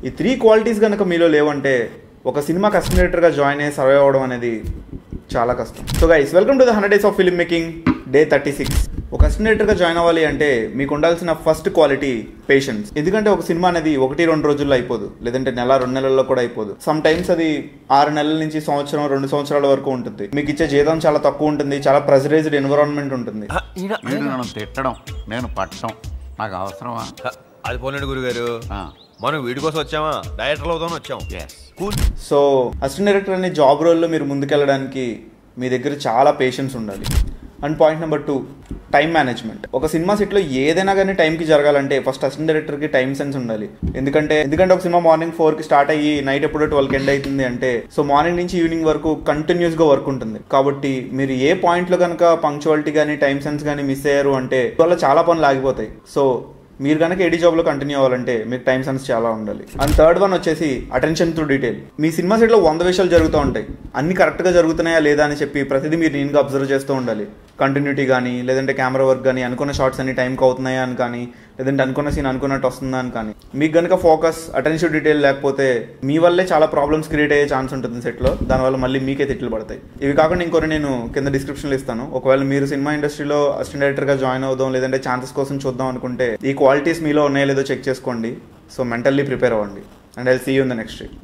ఈ 3 క్వాలిటీస్ కనుక మీలో లేవంటే ఒక సినిమాకి అసిస్టెంట్ డైరెక్టర్గా జాయిన్ అయ్యి సర్వైవ్ అవ్వడం అనేది చాలా కష్టం. So guys, welcome to the 100 Days of Film Making day 36. ఒక అసిస్టెంట్ డైరెక్టర్గా జాయిన్ అవ్వాలి అంటే మీకు ఉండాల్సిన ఫస్ట్ క్వాలిటీ పేషెన్స్. ఎందుకంటే ఒక సినిమా అనేది 1-2 రోజుల్లో అయిపోదు, లేదంటే నెల 2 నెలల్లో కూడా అయిపోదు. సమ్ టైమ్స్ అది 6 నెలల నుంచి సంవత్సరం 2 సంవత్సరాల వరకు ఉంటుంది. మీకు ఇచ్చే జీతం చాలా తక్కువ ఉంటుంది, చాలా ప్రెజరైజ్డ్ ఎన్విరాన్మెంట్ ఉంటుంది. తిట్టడం నేను పట్టడం నాకు అవసరమా? అది పోలేండి గురుగారు, మనం వీడి కోసం వచ్చామా, డైరెక్టర్లు అవుతామని వచ్చాం. సో అసిస్టెంట్ డైరెక్టర్ అనే జాబ్ రోల్లో మీరు ముందుకెళ్ళడానికి మీ దగ్గర చాలా పేషెన్స్ ఉండాలి. And point number 2, time management. ఒక సినిమా సెట్లో ఏదైనా కానీ టైంకి జరగాలంటే ఫస్ట్ అసిస్టెంట్ డైరెక్టర్కి టైం సెన్స్ ఉండాలి. ఎందుకంటే ఒక సినిమా మార్నింగ్ 4కి స్టార్ట్ అయ్యి నైట్ ఎప్పుడో 12కి ఎండ్ అవుతుంది అంటే, సో మార్నింగ్ నుంచి ఈవినింగ్ వరకు కంటిన్యూస్గా వర్క్ ఉంటుంది. కాబట్టి మీరు ఏ పాయింట్లో కనుక పంక్చువాలిటీ కానీ టైం సెన్స్ కానీ మిస్ అయ్యారు అంటే వల్ల చాలా పనులు ఆగిపోతాయి. సో మీరు కనుక ఏడీ జాబ్లో కంటిన్యూ అవ్వాలంటే మీకు టైం సెన్స్ చాలా ఉండాలి. అండ్ థర్డ్ వన్ వచ్చేసి attention to detail. Me cinema సెట్లో 100 విషయాలు జరుగుతూ ఉంటాయి, అన్ని కరెక్ట్గా జరుగుతున్నాయా లేదా అని చెప్పి ప్రతిదీ మీరు నీట్గా అబ్జర్వ్ చేస్తూ ఉండాలి. కంటిన్యూటీ కానీ, లేదంటే కెమెరా వర్క్ కానీ, అనుకున్న షార్ట్స్ అన్ని టైంకి అవుతున్నాయా అని కానీ, లేదంటే అనుకున్న సీన్ అనుకున్నట్టు వస్తుందా అని కానీ. మీకు కనుక ఫోకస్, అటెన్షన్ డీటెయిల్ లేకపోతే మీ వల్లే చాలా ప్రాబ్లమ్స్ క్రియేట్ అయ్యే ఛాన్స్ ఉంటుంది సెట్లో. దానివల్ల మళ్ళీ మీకే తిట్లు పడతాయి. ఇవి కాకుండా ఇంకొన్ని నేను కింద డిస్క్రిప్షన్లో ఇస్తాను. ఒకవేళ మీరు సినిమా ఇండస్ట్రీలో అసిస్టెంట్ డైరెక్టర్గా జాయిన్ అవుదాం, లేదంటే ఛాన్సెస్ కోసం చూద్దాం అనుకుంటే ఈ క్వాలిటీస్ మీలో ఉన్నాయో లేదో చెక్ చేసుకోండి. సో మెంటల్లీ ప్రిపేర్ అవ్వండి. And I will see you in the next week.